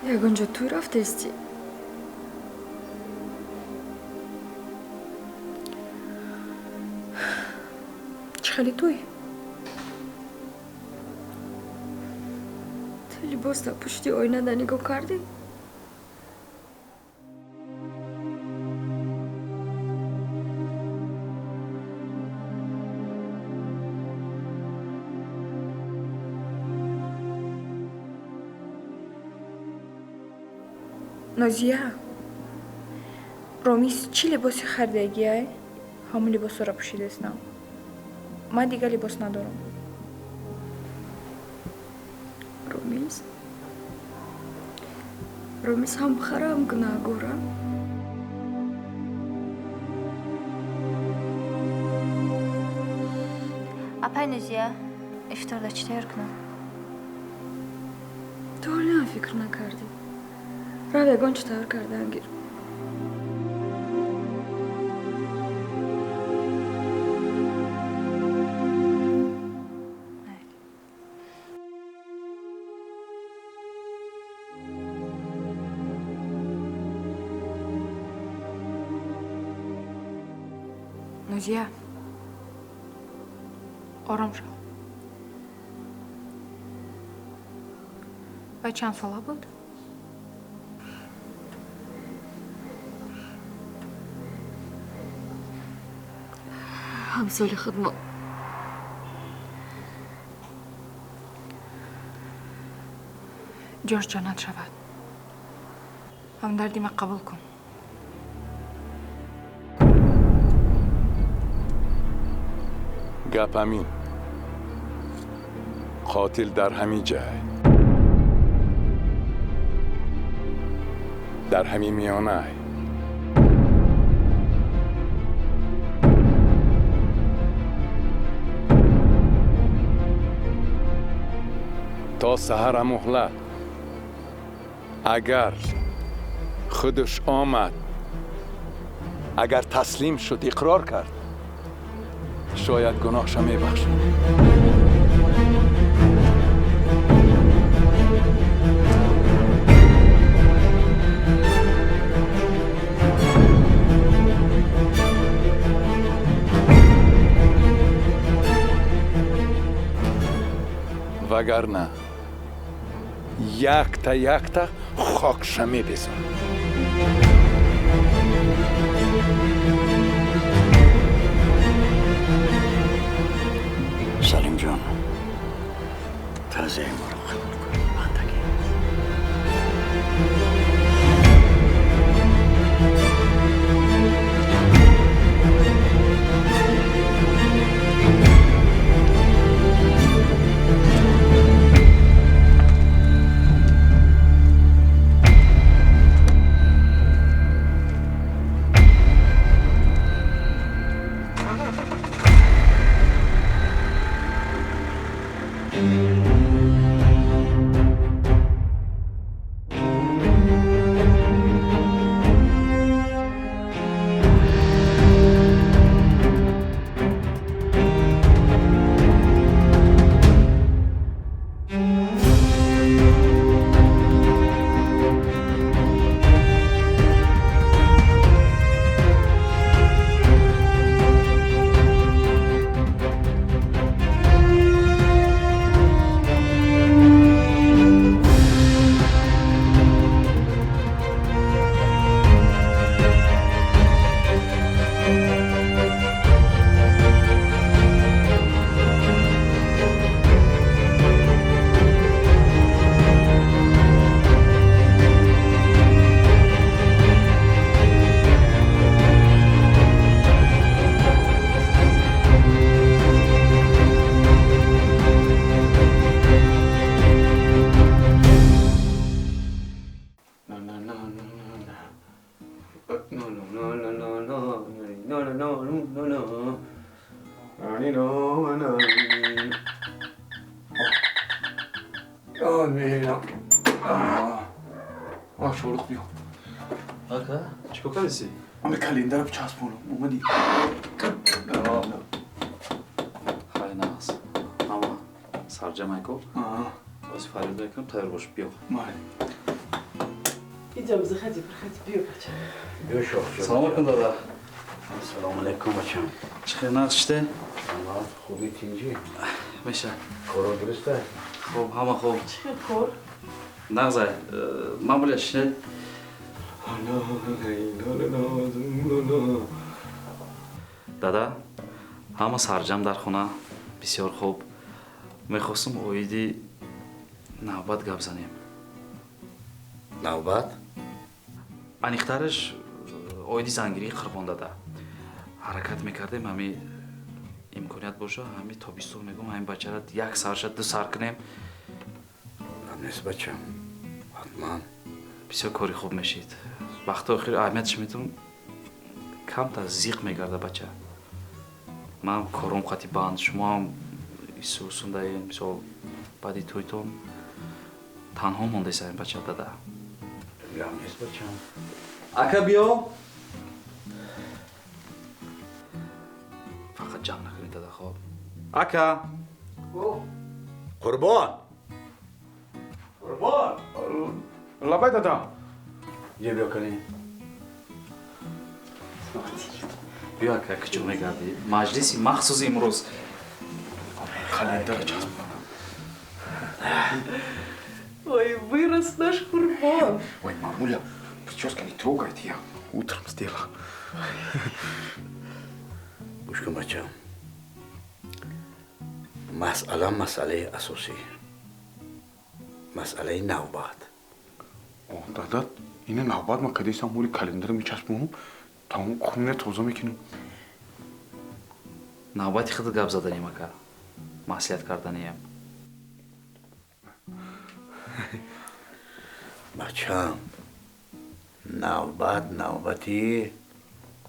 یگانجا توی رفتستی چخلی توی تو لباس تا پشتی آینه دا نگاه کردی؟ نازیه رامیز چی لباسی خریدگیه؟ همون لباس را پوشیده استم من دیگه لباس ندارم رامیز هم بخره هم گناهگاره اپای نازیه افطار دا چی تیار کنم؟ تو حالی هم فکر نکردی رو یگان چی تیار کرده انگیر نازیه آرام شو و چند ساله بود؟ همسال خدمت جاش جانت شود هم دردی ما قبول کن گپ همین قاتل در همین جای در همین میانه تا سحر مهلت اگر خودش آمد اگر تسلیم شد اقرار کرد شاید گناهش میبخشد وگرنه یک تا خاکش میبزن سلیم جان تعزیه ما رو قبول کن بندگی شروق بیا. آقا چیکار کردی؟ من به کلندر بچسبونم اومدی. خیلی ناز. اما سرجم ایکو. باز فرید میکنم تایر باش بیا. مالی. اینجا خدی بیا بچه. بیا شوخ سلام علیکم دادا. سلام علیکم بچم. چخیر نقشته؟ سلام خوبی تینجی. میشه. کارو درسته؟ خوب همه خوب. چه کار؟ نغزه من بوله شنید؟ دادا همه سرجم در خونه بسیار خوب. میخواستم اویدی نوبت گپ زنیم. نوبت؟ انیخترش اویدی زنگیری قربان داده. حرکت میکردیم همی امکانیت باشه همی تابستون میگم همین بچه را یک سر شد دو سر کنیم. نیست بچم. حتما. بسیار کاری خوب میشید. وقت آخر اهمیتش میتونم کم تا زیق میگرده بچه. من کارم قطعی بند شما هم سوسونده این مثال بعدی تویتون تنها مونده سایم بچه داده. بیا نیست بچم. اکا بیا. فقط جمع نکنید داده خواب. اکا. قربان. لبای دادا. یه بیا کنی. بیا اکا کچو میگردی. مجلسی مخصوص امروز. کالندر چسب. Ой, вырос наш курбан. Ой, мамуля, прическа не трогайте, я утром сделала. گوش کن بچم. مسئله اساسی. مسئله نوبت. دادا اینه نوبت ما کدیسم موری کالندر میچسبونم تا اون خونه توزا میکنم. نوبتی خود گپ زدنیم اکا. معصیت کردنیم. بچم نوبتی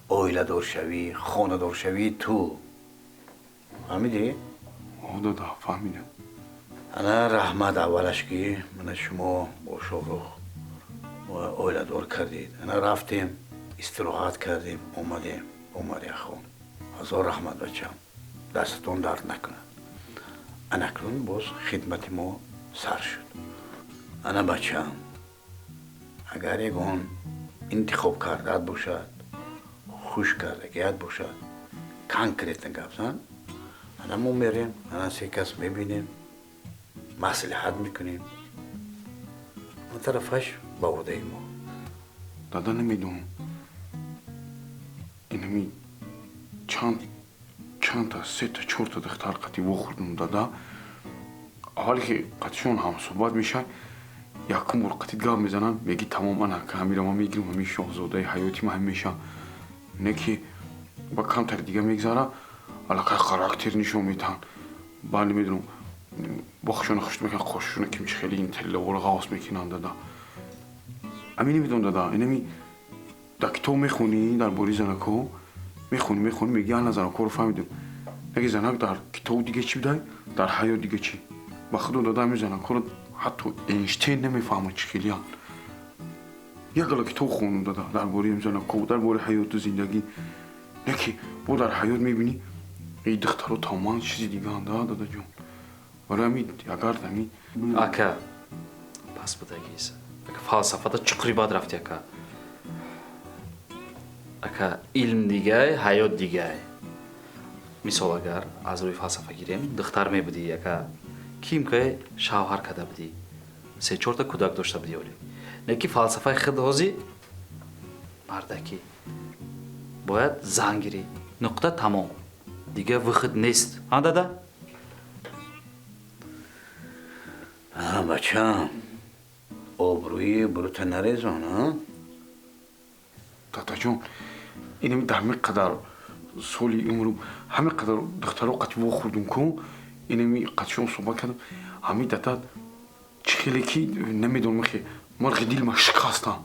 اویله دار شوی خانه دار شوی تو فهمیدی؟ دادا فهمیدم. انا رحمت اولش که من شما با شاهرخ و اویله دار کردید انا رفتیم استراحت کردیم اومدی خون هزار رحمت بچم دستتون درد نکنه انکلون باز خدمت ما سر شد انا بچم اگر یکون انتخاب کردت باشد خوش کردگیت باشد کنکریت گفتن انا ما میریم انا سه کس میبینیم مصلحت میکنیم اون طرفش با وده ما دادا نمیدونم اینمی چند تا سه تا چهار تا دختر قطعی بخوردم دادا حالی که قطعشون هم صحبت میشن یکم بار قطعی گام میزنن میگی تمام انا که همیره ما میگیریم همی شاهزاده حیاتی ما هم میشن نه که با کمتر دیگه میگذاره علاقه خاراکتر نشون میتن بله میدونم باخشون خشت میکن خوششونه که میشه خیلی این تله و غاص میکنن دادا امی نمیدونم دادا اینمی در کتاب میخونی در باری زنکو میخونی میگی الان زنکو رو فهمیدم نگه زنک در کتاب دیگه چی بده در حیات دیگه چی با خود دادا همی زنکو رو حتی اینشتین نمیفهمه چی خیلیان یک گلا کتاب خونم دادا در باری زنکو در باری حیات و زندگی نه که با در حیات میبینی این دختر رو تمام چیزی دیگه هم دادا جون برای همی اگر همی اکا پس بدگیز اکا فلسفه دا چقری باید رفتی اکا علم دیگه حیات دیگه مثال اگر از روی فلسفه گیریم دختر می بودی اکا کیم که شوهر کده بودی سه چهار تا کودک داشته بودی ولی نکی فلسفه خود هازی مردکی باید زنگیری نقطه تمام دیگه وقت نیست ها دادا بچم آبروی بروت نریزان ها دادا جون اینمی در همه قدر سالی عمرم همه قدر دخترها قطعی بخوردم کن اینمی قطعشون صحبت کردم همه دادا چخیلی که نمیدونم که مرغ دیل ما شکستن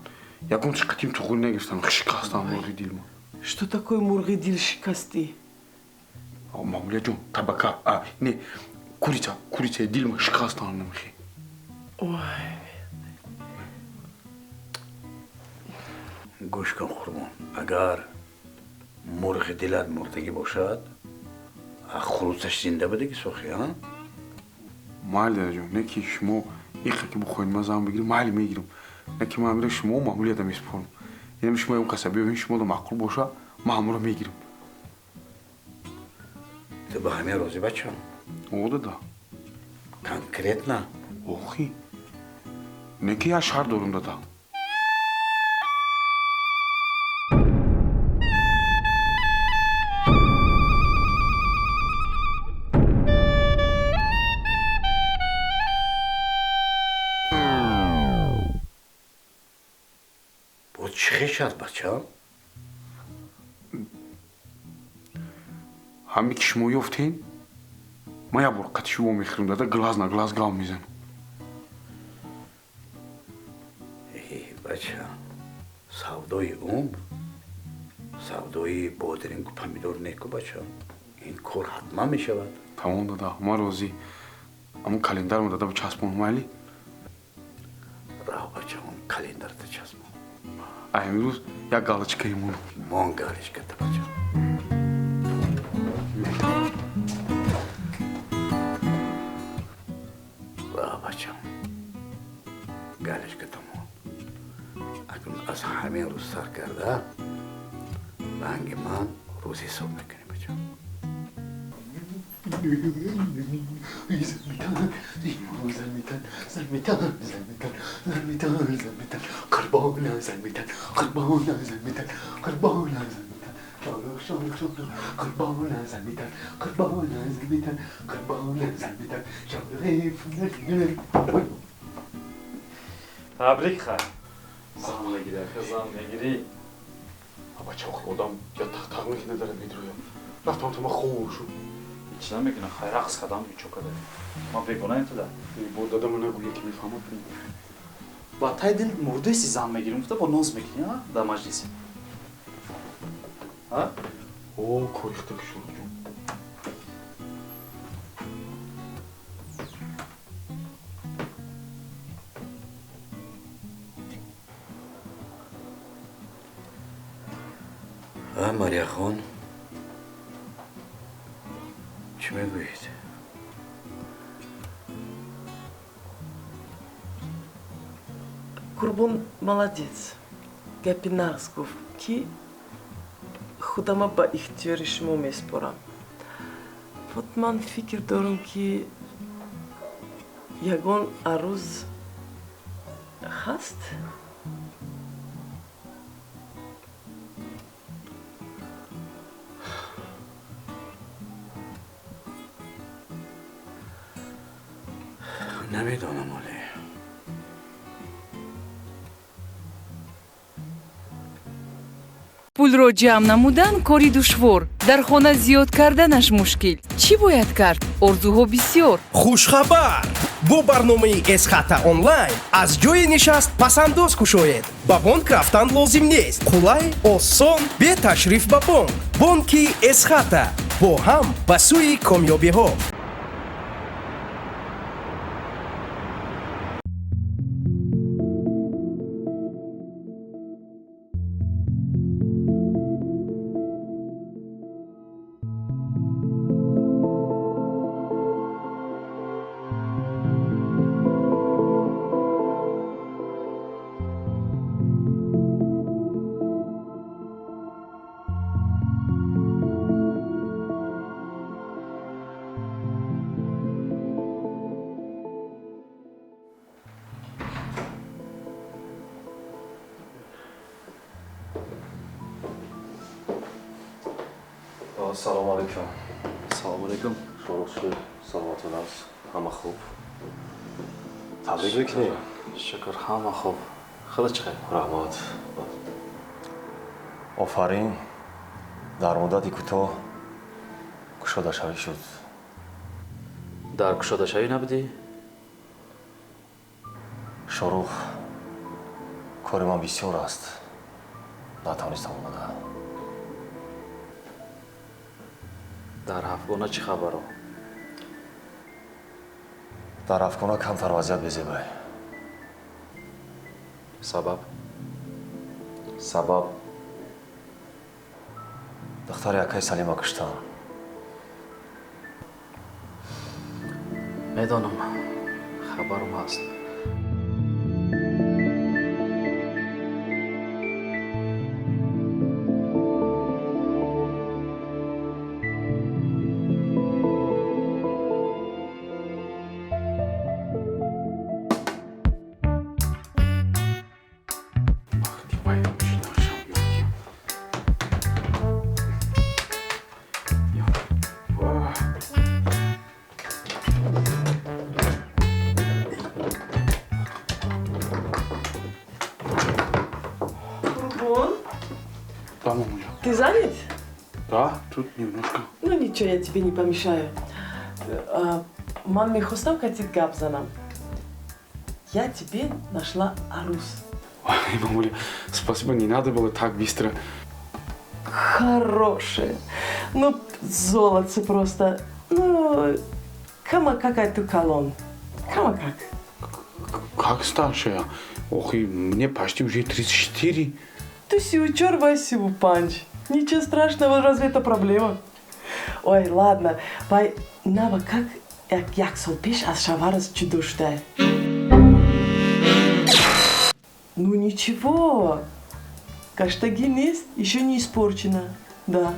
یکم چه قطعیم تو خود نگفتن شکستن مرغ دیل ما Что такое мургый дил шикасти? ماموله جون табака не курица دیل ما شکستن نمیخی Ой. گوش کن قربان اگر مرغ دلت مردگی باشد خروسش زنده بده که سوخی ها مال دادا جون نه که شما این که بخواین مزه هم بگیریم مال میگیرم نه که من میرم شما ماموریتم میسپارم. یعنی شما اون کسا بیاین شما رو معقول باشه ما همون رو میگیرم. تو به همه روزی بچه او دادا کنکریت نه اوخی نه که یه شهر دارم دادا. بود چی شد بچه همه که شما یافتین ما یه برقت شما میخرم دادا گلاز نه گلاز گام میزنم. ای بچه سودای عمر سودای بادرنگ و پمیدور نیکو بچه این کار حتما میشود. تمام دادا ما روزی همون کلندر ما دادا بچسبونم ولی راه بچه اون کلندر تچسبون امروز یک گالچکه ایمون مان گالش کرده بچه راه بچه گالش کرده مان اگر از همین روز سر کرده رنگ من روزی صبح میکنی بچه تبریک خواهد زن نگیری زن نگیری بچه خودم یا تقریقی نداره میدرویم رفتم تو ما خوب شد هیچ نمیگنه خیلی رقص کردم بیچوکه داری ما بگونه این تو ده بود دادا من نگویه که میفهمم با تای دل مرده سی زن میگیریم تو با ناز میکنی ها در مجلسی ها؟ او کویخته که شروع جون ماریا خان چی میگویید؟ Курбон молодец. Гапи нағыз гуфт ки худама ба ихтиёри шумо меспорам. Вот ман фикр дорам ки ягон арӯз ҳаст? نمیدانم ولی пулро ҷамъ намудан кори душвор дар хона зиёд карданаш мушкил чӣ бояд кард орзуҳо бисёр. хушхабар бо барномаи эсхата онлайн аз ҷои нишаст пасандоз кушоед. ба бонк рафтан лозим нест. қулай осон бе ташриф ба бонк. бонки эсхата бо ҳам ба сӯи комёбиҳо. سلام علیکم. سلام علیکم. شروع شد. سلامتون است. همه خوب. تبریک میکنیم. شکر همه خوب. خدا چه خیر. رحمت. آفرین. در مدتی کوتاه گشاده شوی شد. در گشاده شوی نبودی؟ شروع کار من بسیار است. نتوانستم اومده. در افغانه چی خبره؟ در افغانه کمتر وضعیت بزیبای. سبب؟ سبب دختر یکای سلیمه کشتن. میدانم خبرم هست. мамуля. Ты занят? Да, тут немножко. Ну ничего, я тебе не помешаю. Ман мехостам хотит гап за нам. Я тебе нашла арус. Ой, мамуля, спасибо, не надо было так быстро. Хорошее. Ну, золото просто. Ну, кама какая-то колонн. Кама как? Как старшая? Ох, и мне почти уже 34. Ты си учер, Васю, панч. Ничего страшного, разве это проблема? Ой, ладно. Пай, нава, как як солпиш, а шаварас чудоштай. Ну ничего. Каштагин есть, еще не испорчено. Да,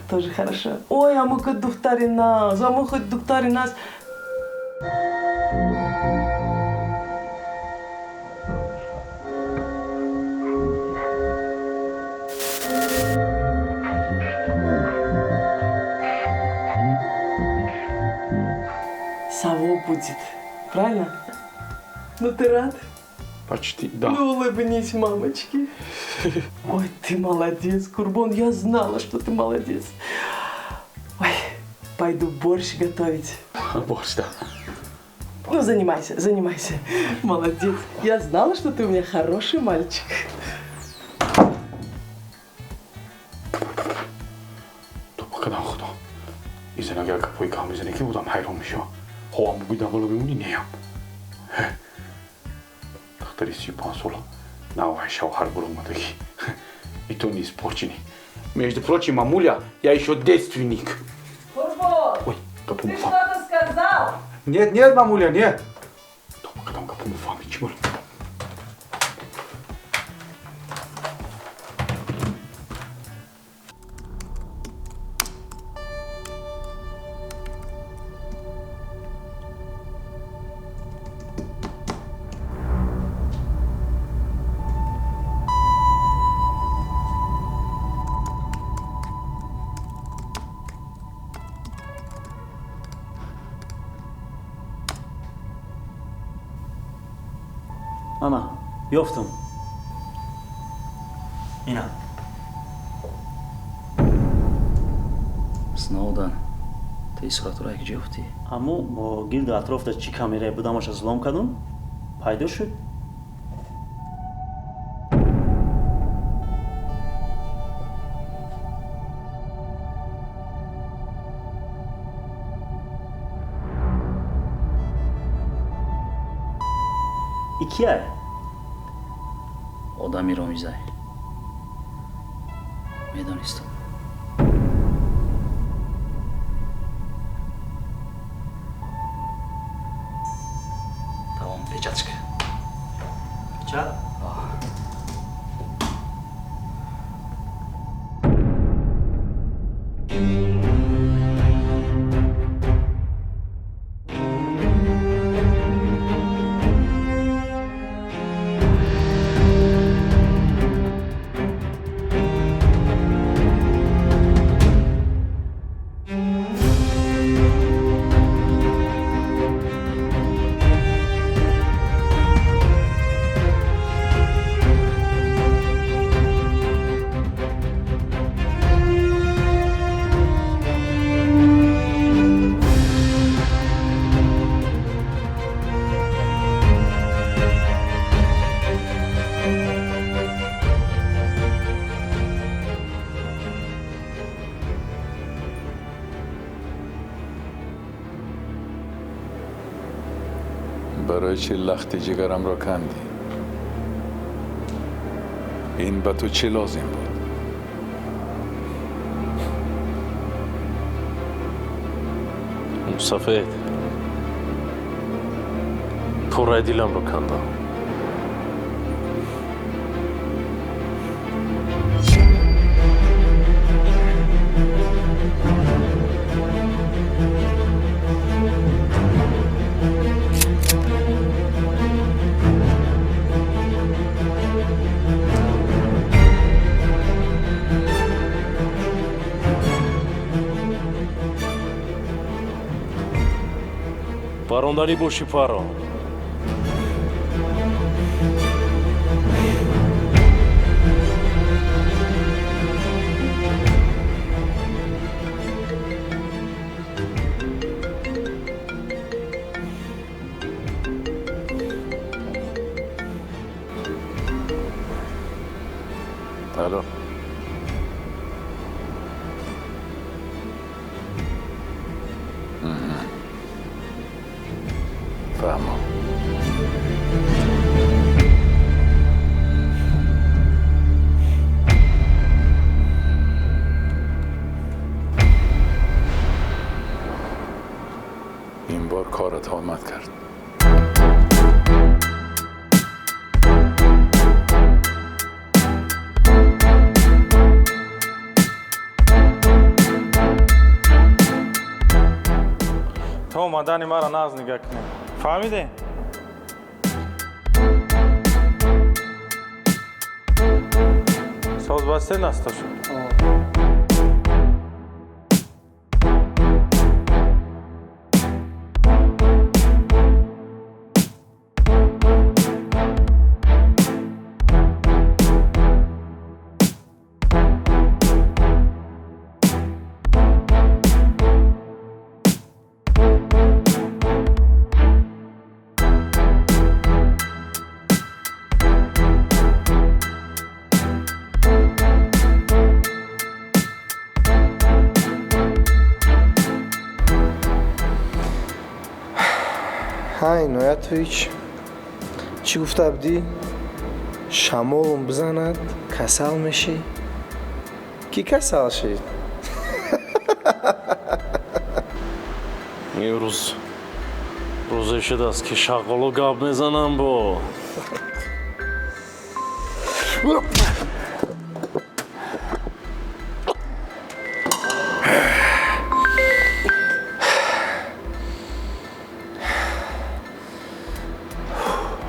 тоже хорошо. Ой, а мы хоть духтари нас. Саво будет, правильно? Ну ты рад? Почти, да. Ну улыбнись, мамочки. Ой, ты молодец, Курбон, я знала, что ты молодец. Ой, пойду борщ готовить. Борщ, да. Ну, занимайся. Молодец. Я знала, что ты у меня хороший мальчик. خدا خدا 이제는 내가 보이 가면서 이렇게 보다 많이 오면서 호암 무기다 벌어보면 이네요. 닥터이 시판솔라 나와 샤워할 부르마더기 и то не испорченный. Между прочим, мамуля, я еще девственник. Курбон, Ой, капуму ты фам. что-то сказал? Нет, мамуля, нет. Там капуму фам, чего? Mama, یافتم. اینا. سنودن تی صورت رو اگه جفتی اما با گرد اطراف دا چی کامیره بودمش از لام کردم پیدا شد. ای کیه؟ آدمی رو میزه میدانستم تمام پیچچک پیچه؟ برای چی لخت جگرم را کندی؟ این به تو چی لازم بود؟ سفید پره دیلم رو کندم. پارونداری باشی پارون. الو فهمم این بار کارت آمد کرد. تا اومدن ما را ناز نگاه کنیم. فهمیدی؟ ساز بسته نستا شد. های عنایتویچ چی گفته بودی؟ شمالم بزند کسل میشی؟ کی کسل شید؟ امروز روزی شده است که شغالو گپ میزنم با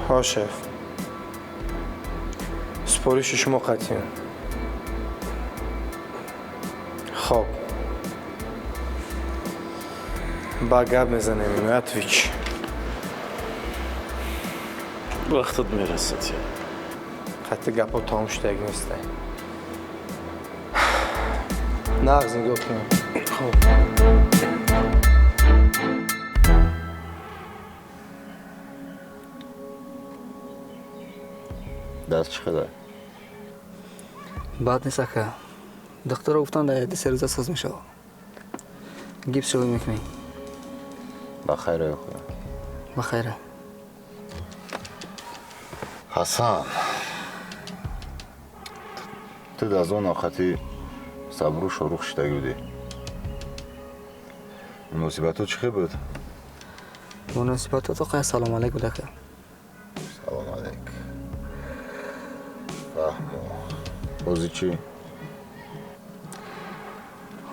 ها شف سپارش شما قطعی خب با گپ میزنیم عنایتویچ وقتت میرسد قطع گپا تمام شدگی نیسته نغز نگاه کنم خب دست چقدر؟ بعد نیست که دکتر رو گفتن در 3 روزه ساز میشه گیپس شوی میکنی بخیره خدا بخیره حسن تو از اون آختی صبر و شروع شده بودی مناسبت چی بود؟ مناسبت تو قیه سلام علیک بوده که سلام علیک حوزی چی؟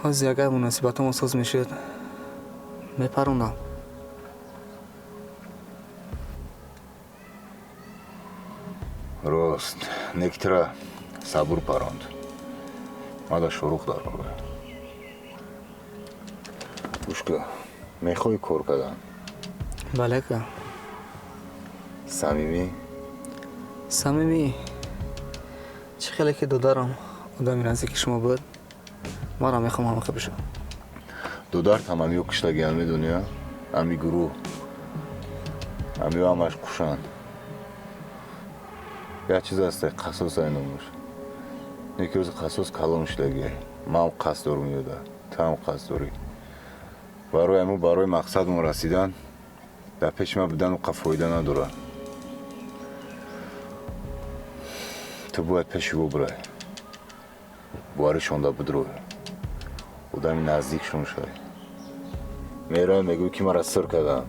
حوزی اگر مناسبت همون ساز میشد میپروندم راست نکتره صبر پراند ما دا شروع دار بگوی گوشکه میخوای کار کردن؟ بله که صمیمی؟ صمیمی چه خیلی که دارم آدمی نزدیک شما بود ما را میخوام همه بشم دودار تمامی و کشتگی همی دنیا همی گروه همی و همش کشن یه چیز هسته قصاص اینو باشه یکی روز قصاص کلامشتگی ما هم قصد دارم یاده تا هم قصد داری برای همون برای مقصد ما رسیدن در پیش ما بدن و قفایده نداره تو باید پیشی ببرای باری شونده بدروی بودم نزدیکشون شد میرای میگوی که ما را سر کردن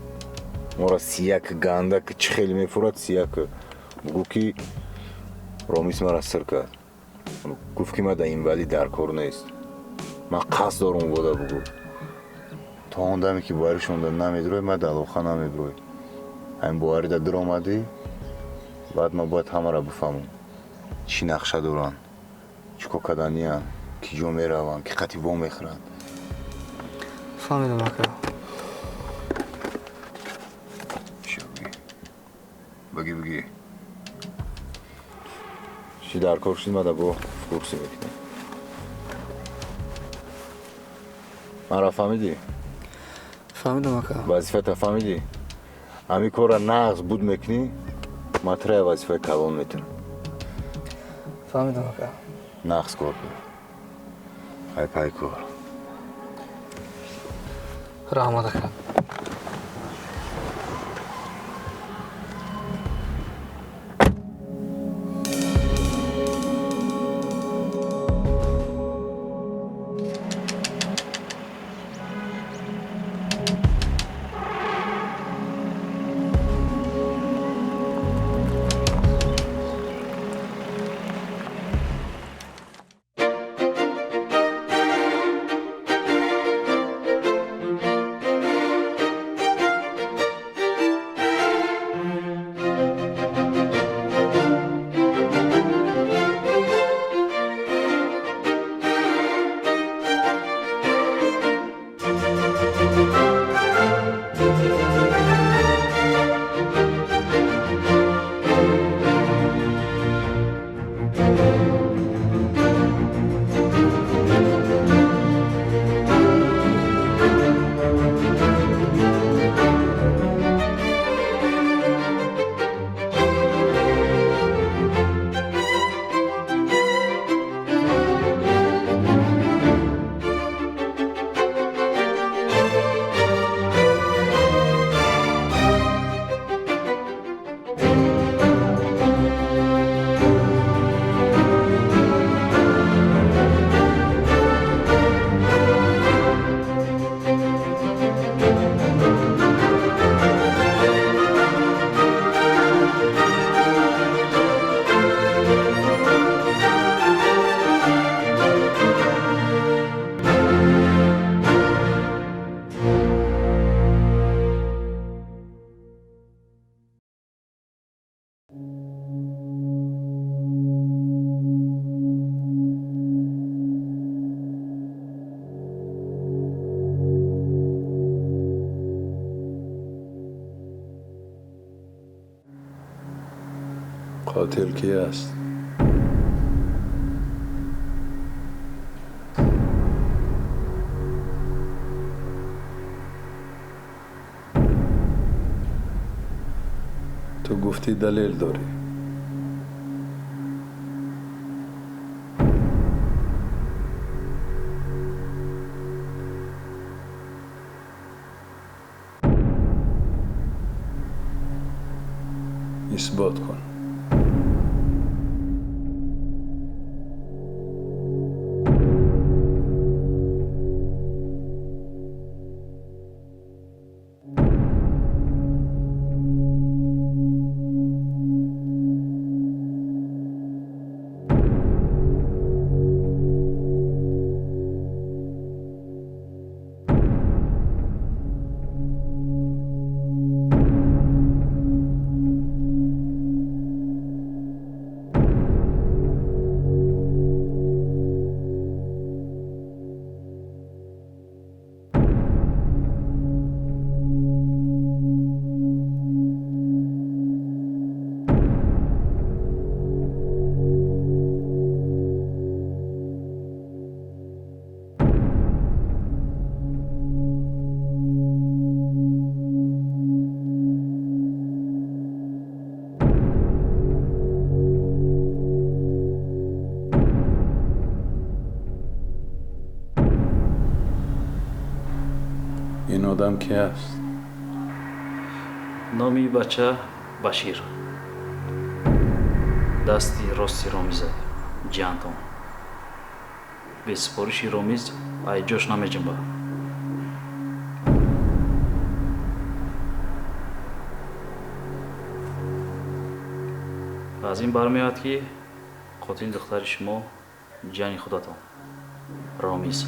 ما را سیک گنده که چه خیلی میفورد سیک بگو که رامیس ما را سر کرد گفت که ما در این ولی در کار نیست من قصد دارم بوده بگو تا اون دمی که باری شونده نمیدروی ما دلوخه نمیدروی همین باری در در آمدی بعد ما باید همه را بفهمون چی نقشه دارن چی کدنی هن کی جو میرون کی قطیبا میخورن فهمیدم اکا چی بگی چی در کار شدیم در با فکرسی بکنیم من را فهمیدی؟ فهمیدم اکا وظیفه تا فهمیدی؟ همی کار را نقض بود میکنی مطرح وظیفه کلان میتونم فهمیدم اکا نقص کرده های پایکور رحمت اکرم قاتل کی است؟ تو گفتی دلیل داری. اثبات کن. این آدم کی است؟ نامی بچه بشیر دستی راستی رامیزه جانتون به سپارشی رامیز ای جوش نمیجم با از این برمیاد که قاتل دختر شما جانی خودتان رامیز